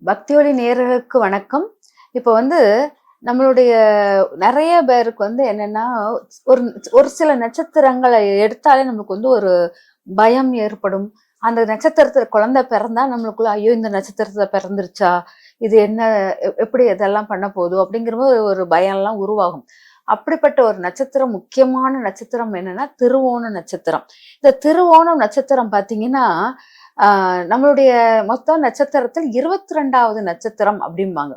பக்தியொலி நேயர்களுக்கு வணக்கம். இப்போ நம்மளுடைய நிறைய பேருக்கு என்னன்னா, ஒரு ஒரு சில நட்சத்திரங்களை எடுத்தாலே நமக்கு ஒரு பயம் ஏற்படும். அந்த நட்சத்திரத்துல குழந்தை பிறந்தா நம்மளுக்குள்ள, ஐயோ இந்த நட்சத்திரத்துல பிறந்துருச்சா, இது என்ன, எப்படி இதெல்லாம் பண்ண போகுது அப்படிங்கிற மாதிரி ஒரு பயம்லாம் உருவாகும். அப்படிப்பட்ட ஒரு நட்சத்திரம், முக்கியமான நட்சத்திரம் என்னன்னா திருவோண நட்சத்திரம். இந்த திருவோணம் நட்சத்திரம் பார்த்தீங்கன்னா, நம்மளுடைய மொத்த நட்சத்திரத்தில் 22வது நட்சத்திரம் அப்படிம்பாங்க.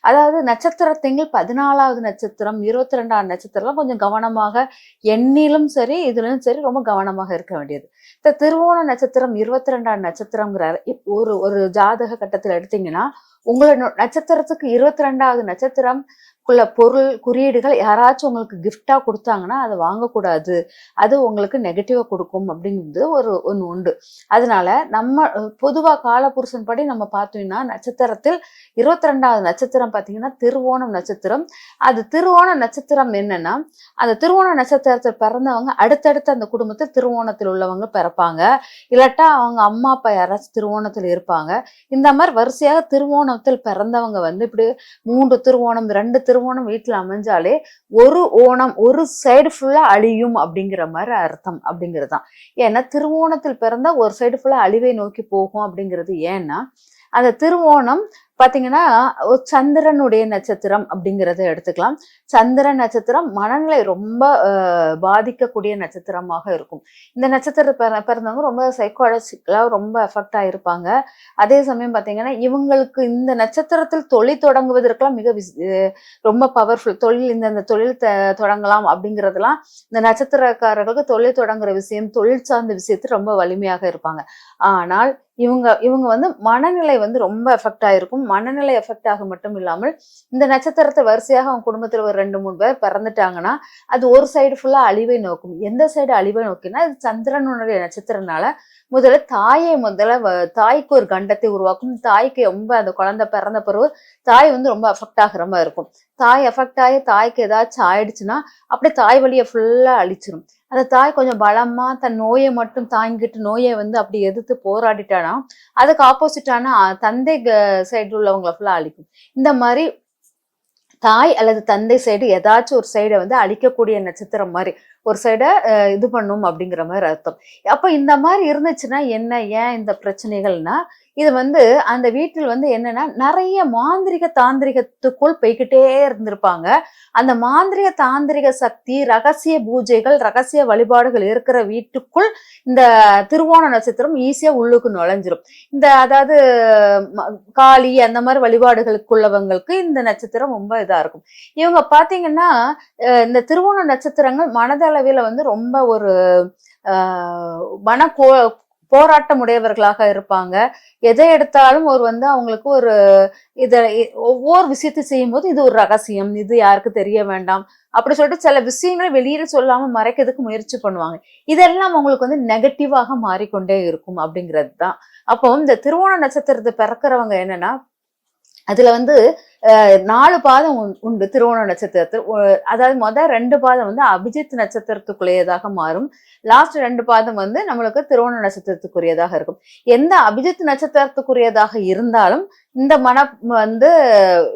அதாவது நட்சத்திரத்திங்கள் 14வது நட்சத்திரம், 22வது நட்சத்திரம் கொஞ்சம் கவனமாக, எண்ணிலும் சரி இதுலயும் சரி ரொம்ப கவனமாக இருக்க வேண்டியது. இந்த திருவோண நட்சத்திரம் 22வது நட்சத்திரம்ங்கிற ஒரு ஒரு ஜாதக கட்டத்தில் எடுத்தீங்கன்னா, உங்களோட நட்சத்திரத்துக்கு 22வது நட்சத்திரம் பொருள் குறியீடுகள் யாராச்சும் உங்களுக்கு கிஃப்டா கொடுத்தாங்கன்னா அதை வாங்கக்கூடாது. அது உங்களுக்கு நெகட்டிவா கொடுக்கும் அப்படிங்கிறது ஒன்று உண்டு. அதனால நம்ம பொதுவா காலபுருஷன் படி நம்ம பார்த்தோம்னா, நட்சத்திரத்தில் 22வது நட்சத்திரம் பார்த்தீங்கன்னா திருவோணம் நட்சத்திரம். அது திருவோண நட்சத்திரம் என்னன்னா, அந்த திருவோண நட்சத்திரத்தில் பிறந்தவங்க அடுத்தடுத்து அந்த குடும்பத்தில் திருவோணத்தில் உள்ளவங்க பிறப்பாங்க. இல்லாட்டா அவங்க அம்மா அப்பா யாராச்சும் திருவோணத்தில் இருப்பாங்க. இந்த மாதிரி வரிசையாக திருவோணத்தில் பிறந்தவங்க இப்படி 3 திருவோணம் 2 திருவோணம் வீட்டுல அமைஞ்சாலே ஒரு ஓணம் ஒரு சைடு ஃபுல்லா அழியும் அப்படிங்கிற மாதிரி அர்த்தம் அப்படிங்கிறது தான். ஏன்னா திருவோணத்தில் பிறந்தா ஒரு சைடு ஃபுல்லா அழிவை நோக்கி போகும் அப்படிங்கிறது. ஏன்னா அந்த திருவோணம் பாத்தீங்கன்னா சந்திரனுடைய நட்சத்திரம் அப்படிங்கிறத எடுத்துக்கலாம். சந்திரன் நட்சத்திரம் மனநிலை ரொம்ப பாதிக்கக்கூடிய நட்சத்திரமாக இருக்கும். இந்த நட்சத்திரத்தை பிறந்தவங்க ரொம்ப சைக்காலஜிக்கலா ரொம்ப எஃபெக்ட் ஆயிருப்பாங்க. அதே சமயம் பாத்தீங்கன்னா இவங்களுக்கு இந்த நட்சத்திரத்தில் தொழில் தொடங்குவதற்கெல்லாம் ரொம்ப பவர்ஃபுல் தொழில், இந்த தொழில் தொடங்கலாம் அப்படிங்கிறதுலாம் இந்த நட்சத்திரக்காரர்களுக்கு தொழில் தொடங்குற விஷயம், தொழில் சார்ந்த விஷயத்துல ரொம்ப வலிமையாக இருப்பாங்க. ஆனால் இவங்க மனநிலை ரொம்ப எஃபெக்ட் ஆயிருக்கும். மனநிலை எஃபெக்ட் ஆக மட்டும் இல்லாமல், இந்த நட்சத்திரத்தை வரிசையாக அவங்க குடும்பத்துல ஒரு 2-3 பேர் பிறந்துட்டாங்கன்னா அது ஒரு சைடு ஃபுல்லா அழிவை நோக்கும். எந்த சைடு அழிவை நோக்கினா, இது சந்திரனுடைய நட்சத்திரனால தாய்க்கு ஒரு கண்டத்தை உருவாக்கும். தாய்க்கு ரொம்ப அந்த குழந்தை பிறந்த பிறகு தாய் ரொம்ப எஃபெக்ட் ஆகிற மாதிரி இருக்கும். தாய் எஃபெக்ட் ஆகி தாய்க்கு ஏதாச்சும் ஆயிடுச்சுன்னா அப்படியே தாய் வழியை ஃபுல்லா அழிச்சிரும். அந்த தாய் கொஞ்சம் பலமா தன் நோயை மட்டும் தாங்கிட்டு நோயை அப்படி எதிர்த்து போராடிட்டானா அதுக்கு ஆப்போசிட்டான தந்தை சைடு உள்ளவங்களை ஃபுல்லா அழிக்கும். இந்த மாதிரி தாய் அல்லது தந்தை சைடு ஏதாச்சும் ஒரு சைடை அழிக்கக்கூடிய நட்சத்திரம் மாதிரி ஒரு சைடை இது பண்ணும் அப்படிங்கிற மாதிரி அர்த்தம். அப்ப இந்த மாதிரி இருந்துச்சுன்னா என்ன, ஏன் இந்த பிரச்சனைகள்னா, இது அந்த வீட்டில் என்னன்னா நிறைய மாந்திரிக தாந்திரிகத்துக்குள் போய்கிட்டே இருந்திருப்பாங்க. அந்த மாந்திரிக தாந்திரிக சக்தி, ரகசிய பூஜைகள், ரகசிய வழிபாடுகள் இருக்கிற வீட்டுக்குள் இந்த திருவோண நட்சத்திரம் ஈஸியா உள்ளுக்கு நுழைஞ்சிரும். அதாவது காளி அந்த மாதிரி வழிபாடுகளுக்குள்ளவங்களுக்கு இந்த நட்சத்திரம் ரொம்ப இதா இருக்கும். இவங்க பாத்தீங்கன்னா இந்த திருவோண நட்சத்திரங்கள் மனதளவில் ரொம்ப ஒரு மன போராட்டம் உடையவர்களாக இருப்பாங்க. எதை எடுத்தாலும் அவங்களுக்கு ஒரு ஒவ்வொரு விஷயத்தை செய்யும் போது இது ஒரு ரகசியம், இது யாருக்கு தெரிய வேண்டாம் அப்படி சொல்லிட்டு சில விஷயங்களை வெளியில சொல்லாம மறைக்கிறதுக்கு முயற்சி பண்ணுவாங்க. இதெல்லாம் அவங்களுக்கு நெகட்டிவாக மாறிக்கொண்டே இருக்கும் அப்படிங்கிறது தான். அப்போ இந்த திருவோண நட்சத்திரத்தை பிறக்கிறவங்க என்னன்னா, அதுல 4 பாதம் உண்டு திருவோண நட்சத்திரத்தில். அதாவது முதல் 2 பாதம் அபிஜித் நட்சத்திரத்துக்குரியதாக மாறும். லாஸ்ட் 2 பாதம் நம்மளுக்கு திருவோண நட்சத்திரத்துக்குரியதாக இருக்கும். எந்த அபிஜித் நட்சத்திரத்துக்குரியதாக இருந்தாலும் இந்த மனம்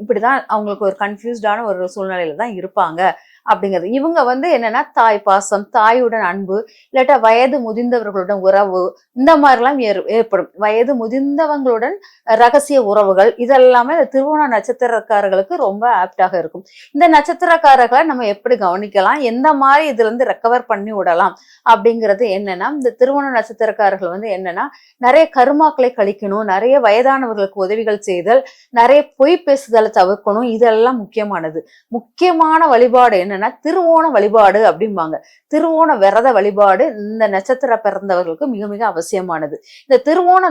இப்படிதான் அவங்களுக்கு ஒரு கன்ஃபியூஸ்டான ஒரு சூழ்நிலையில தான் இருப்பாங்க அப்படிங்கிறது. இவங்க என்னன்னா தாய் பாசம், தாயுடன் அன்பு, இல்லாட்டா வயது முதிர்ந்தவர்களுடன் உறவு, இந்த மாதிரிலாம் ஏற்படும். வயது முதிர்ந்தவங்களுடன் ரகசிய உறவுகள், இதெல்லாமே திருவோண நட்சத்திரக்காரர்களுக்கு ரொம்ப ஆப்டாக இருக்கும். இந்த நட்சத்திரக்காரர்களை நம்ம எப்படி கவனிக்கலாம், எந்த மாதிரி இதுல இருந்து ரெக்கவர் பண்ணி விடலாம் அப்படிங்கிறது என்னன்னா, இந்த திருவோண நட்சத்திரக்காரர்கள் என்னன்னா நிறைய கருமாக்களை கழிக்கணும், நிறைய வயதானவர்களுக்கு உதவிகள் செய்தல், நிறைய பொய் பேசுதலை தவிர்க்கணும். இதெல்லாம் முக்கியமானது. முக்கியமான வழிபாடு என்னன்னா திருவோண வழிபாடு அப்படிம்பாங்க. திருவோண விரத வழிபாடு இந்த நட்சத்திர பிறந்தவர்களுக்கு மிக மிக அவசியமானது. இந்த திருவோண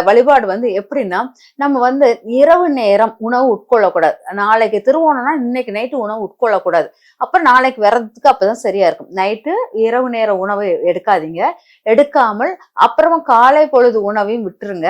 வழிபாடு எப்படின்னா, நம்ம இரவு நேரம் உணவு உட்கொள்ளக்கூடாது. நாளைக்கு திருவோணம்னா இன்னைக்கு நைட்டு உணவு உட்கொள்ளக்கூடாது. அப்ப நாளைக்கு விரதத்துக்கு அப்பதான் சரியா இருக்கும். நைட்டு இரவு நேர உணவு எடுக்காதீங்க. எடுக்காமல் அப்புறமா காலை பொழுது உணவையும் விட்டுருங்க.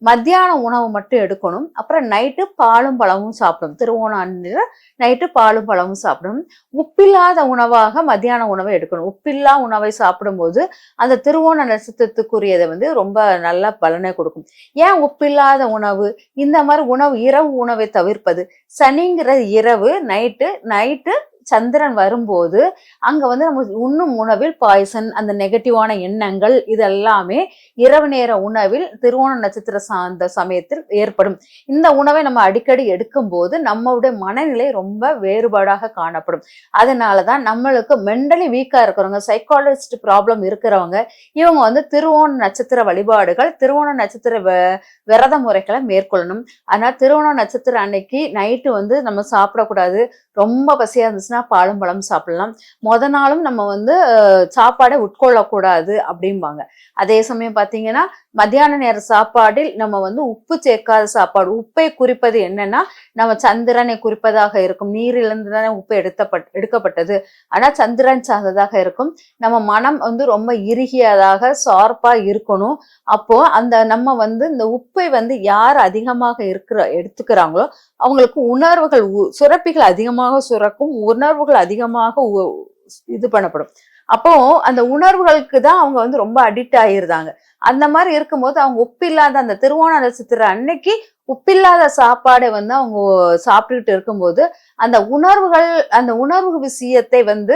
மத்தியான உணவு மட்டும் எடுக்கணும். அப்புறம் நைட்டு பாலும் பழமும் சாப்பிடணும். திருவோண அன்று நைட்டு பாலும் பழமும் சாப்பிடணும். உப்பில்லாத உணவாக மத்தியான உணவை எடுக்கணும். உப்பில்லா உணவை சாப்பிடும்போது அந்த திருவோண நட்சத்திரத்துக்குரியதை வந்து ரொம்ப நல்ல பலனை கொடுக்கும். ஏன் உப்பில்லாத உணவு? இந்த மாதிரி உணவு இரவு உணவை தவிர்ப்பது. சனிங்கிற இரவு நைட்டு சந்திரன் வரும்போது அங்க வந்து நம்ம உண்ணும் உணவில் பாய்சன், அந்த நெகட்டிவான எண்ணங்கள் இதெல்லாமே இரவு நேர உணவில் திருவோண நட்சத்திர சார்ந்த சமயத்தில் ஏற்படும். இந்த உணவை நம்ம அடிக்கடி எடுக்கும் போது நம்மளுடைய மனநிலை ரொம்ப வேறுபாடாக காணப்படும். அதனாலதான் நம்மளுக்கு மென்டலி வீக்கா இருக்கிறவங்க, சைக்காலஜிஸ்ட் ப்ராப்ளம் இருக்கிறவங்க, இவங்க வந்து திருவோண நட்சத்திர வழிபாடுகள், திருவோண நட்சத்திர விரத முறைகளை மேற்கொள்ளணும். ஆனா திருவோண நட்சத்திரம் அன்னைக்கு நைட்டு வந்து நம்ம சாப்பிடக்கூடாது. ரொம்ப பசியா இருந்துச்சுன்னா பாலும் பழம் சாப்பிடலாம். நாளும் நம்ம வந்து சாப்பாடை உட்கொள்ளக்கூடாது அப்படிம்பாங்க. அதே சமயம் பாத்தீங்கன்னா மத்தியான நேர சாப்பாடில் நம்ம வந்து உப்பு சேர்க்காத சாப்பாடு. உப்பை குறிப்பது என்னன்னா நம்ம சந்திரனை குறிப்பதாக இருக்கும். நீரிலிருந்து தானே உப்பு எடுக்கப்பட்டது. ஆனா சந்திரன் சார்ந்ததாக இருக்கும். நம்ம மனம் வந்து ரொம்ப இறுகியதாக ஷார்ப்பா இருக்கணும். அப்போ அந்த நம்ம வந்து இந்த உப்பை வந்து யார் அதிகமாக எடுத்துக்கிறாங்களோ அவங்களுக்கு உணர்வுகள் சுரப்பிகள் அதிகமாக சுரக்கும், உணர்வுகள் அதிகமாக இது பண்ணப்படும். அப்போ அந்த உணர்வுகளுக்கு தான் அவங்க வந்து ரொம்ப அடிக்ட் ஆயிருந்தாங்க. அந்த மாதிரி இருக்கும்போது அவங்க உப்பில்லாத அந்த திருவோண நட்சத்திரம் அன்னைக்கு உப்பில்லாத சாப்பாடை வந்து அவங்க சாப்பிட்டுக்கிட்டு இருக்கும்போது அந்த உணர்வு விஷயத்தை வந்து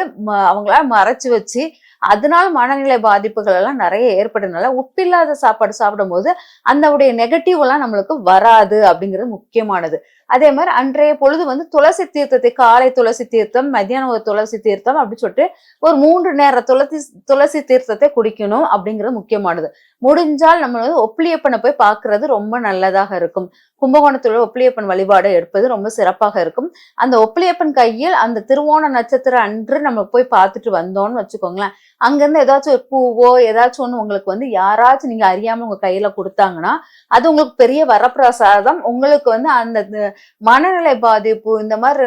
அவங்களால மறைச்சு வச்சு அதனால மனநிலை பாதிப்புகள் எல்லாம் நிறைய ஏற்படுறதுனால உப்பில்லாத சாப்பாடு சாப்பிடும் போது அந்த நெகட்டிவ் எல்லாம் நம்மளுக்கு வராது அப்படிங்கிறது முக்கியமானது. அதே மாதிரி அன்றைய பொழுது வந்து துளசி தீர்த்தத்தை, காலை துளசி தீர்த்தம், மத்தியானம் ஒரு துளசி தீர்த்தம் அப்படி சொல்லிட்டு ஒரு 3 நேர துளசி தீர்த்தத்தை குடிக்கணும் அப்படிங்கிறது முக்கியமானது. முடிஞ்சால் நம்ம வந்து ஒப்பிலியப்பனை போய் பார்க்கறது ரொம்ப நல்லதாக இருக்கும். கும்பகோணத்துல ஒப்பிலியப்பன் வழிபாடு எடுப்பது ரொம்ப சிறப்பாக இருக்கும். அந்த ஒப்பிலியப்பன் கையில் அந்த திருவோண நட்சத்திரம் அன்று நம்ம போய் பார்த்துட்டு வந்தோம்னு வச்சுக்கோங்களேன், அங்கிருந்து ஏதாச்சும் ஒரு பூவோ ஏதாச்சும் ஒண்ணு உங்களுக்கு வந்து யாராச்சும் நீங்க அறியாம உங்க கையில கொடுத்தாங்கன்னா அது உங்களுக்கு பெரிய வரப்பிரசாதம். உங்களுக்கு வந்து அந்த மனநிலை பாதிப்பு இந்த மாதிரி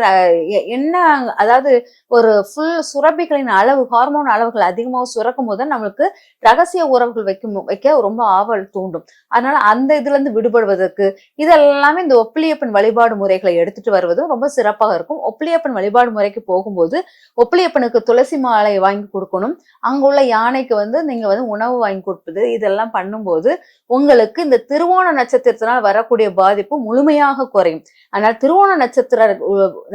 என்ன, அதாவது ஒரு ஃபுல் சுரப்பிகளின் அளவு, ஹார்மோன் அளவுகள் அதிகமாக சுரக்கும் போது நம்மளுக்கு ரகசிய உறவுகள் வைக்க ரொம்ப ஆவல் தூண்டும். அதனால அந்த இதுல இருந்து விடுபடுவதற்கு இதெல்லாமே இந்த ஒப்பிலியப்பன் வழிபாடு முறைகளை எடுத்துட்டு வருவதும் ரொம்ப சிறப்பாக இருக்கும். ஒப்பிலியப்பன் வழிபாடு முறைக்கு போகும்போது ஒப்பிலியப்பனுக்கு துளசி மாலை வாங்கி கொடுக்கணும். அங்குள்ள யானைக்கு வந்து நீங்க வந்து உணவு வாங்கி கொடுப்பது, இதெல்லாம் பண்ணும்போது உங்களுக்கு இந்த திருவோண நட்சத்திரத்தினால் வரக்கூடிய பாதிப்பு முழுமையாக குறையும். ஆனால் திருவோண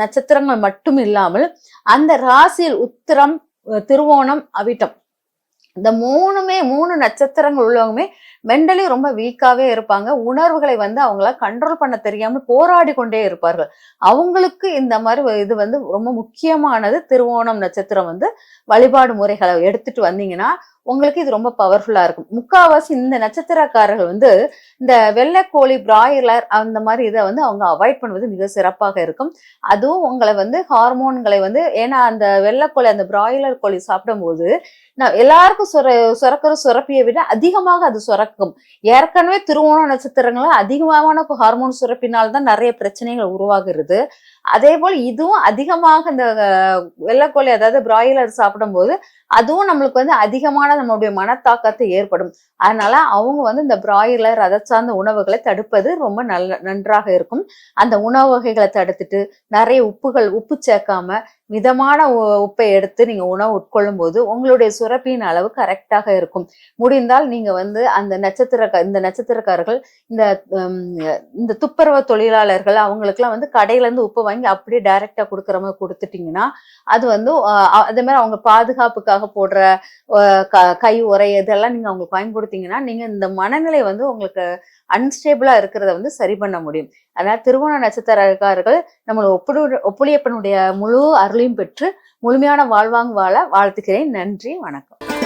நட்சத்திரங்கள் மட்டும் இல்லாமல் அந்த ராசியில் உத்திரம், திருவோணம், அவிட்டம் இந்த 3 நட்சத்திரங்கள் உள்ளவங்களுமே மென்டலி ரொம்ப வீக்காவே இருப்பாங்க. உணர்வுகளை வந்து அவங்கள கண்ட்ரோல் பண்ண தெரியாமல் போராடி கொண்டே இருப்பார்கள். அவங்களுக்கு இந்த மாதிரி இது வந்து ரொம்ப முக்கியமானது. திருவோணம் நட்சத்திரம் வந்து வழிபாடு முறைகளை எடுத்துட்டு வந்தீங்கன்னா உங்களுக்கு இது ரொம்ப பவர்ஃபுல்லா இருக்கும். முக்காவாசி இந்த நட்சத்திரக்காரர்கள் வந்து இந்த வெள்ளைக்கோழி, பிராய்லர் அந்த மாதிரி இதை வந்து அவங்க அவாய்ட் பண்ணுவது மிக சிறப்பாக இருக்கும். அதுவும் உங்களை வந்து ஹார்மோன்களை வந்து, ஏன்னா அந்த வெள்ளைக்கோழி, அந்த பிராய்லர் கோழி சாப்பிடும்போது எல்லாருக்கும் சுரக்கிற சுரப்பியை விட அதிகமாக அது சுரக்கும். ஏற்கனவே திருவோண நட்சத்திரங்கள அதிகமான ஹார்மோன் சுரப்பினால்தான் நிறைய பிரச்சனைகள் உருவாகிறது. அதே போல் இதுவும் அதிகமாக இந்த வெள்ளைக்கோழி, அதாவது பிராய்லர் சாப்பிடும் போது அதுவும் நம்மளுக்கு வந்து அதிகமான நம்மளுடைய மனத்தாக்கத்தை ஏற்படும். அதனால அவங்க வந்து இந்த பிராய்லர் அதை சார்ந்த உணவுகளை தடுப்பது ரொம்ப நன்றாக இருக்கும். அந்த உணவு வகைகளை தடுத்துட்டு நிறைய உப்பு சேர்க்காம மிதமான உப்பை எடுத்து நீங்க உணவு உட்கொள்ளும் போது உங்களுடைய சுரப்பியின் அளவு கரெக்டாக இருக்கும். முடிந்தால் நீங்க வந்து அந்த நட்சத்திரக்காரர்கள், இந்த துப்புரவு தொழிலாளர்கள் அவங்களுக்குலாம் வந்து கடையில இருந்து உப்பு வாங்கி அப்படியே டைரக்டா கொடுக்குற மாதிரி கொடுத்துட்டீங்கன்னா அது வந்து அதே மாதிரி அவங்க பாதுகாப்புக்காக போடுற கை உரை இதெல்லாம் நீங்க அவங்களுக்கு வாங்கி கொடுத்தீங்கன்னா நீங்க இந்த மனநிலை வந்து உங்களுக்கு அன்ஸ்டேபிளா இருக்கிறத வந்து சரி பண்ண முடியும். அதனால திருவோண நட்சத்திரக்காரர்கள் நம்மளோட ஒப்புளியப்பனுடைய முழு அருளையும் பெற்று முழுமையான வாழ்வாங்க வாழ வாழ்த்துக்கிறேன். நன்றி, வணக்கம்.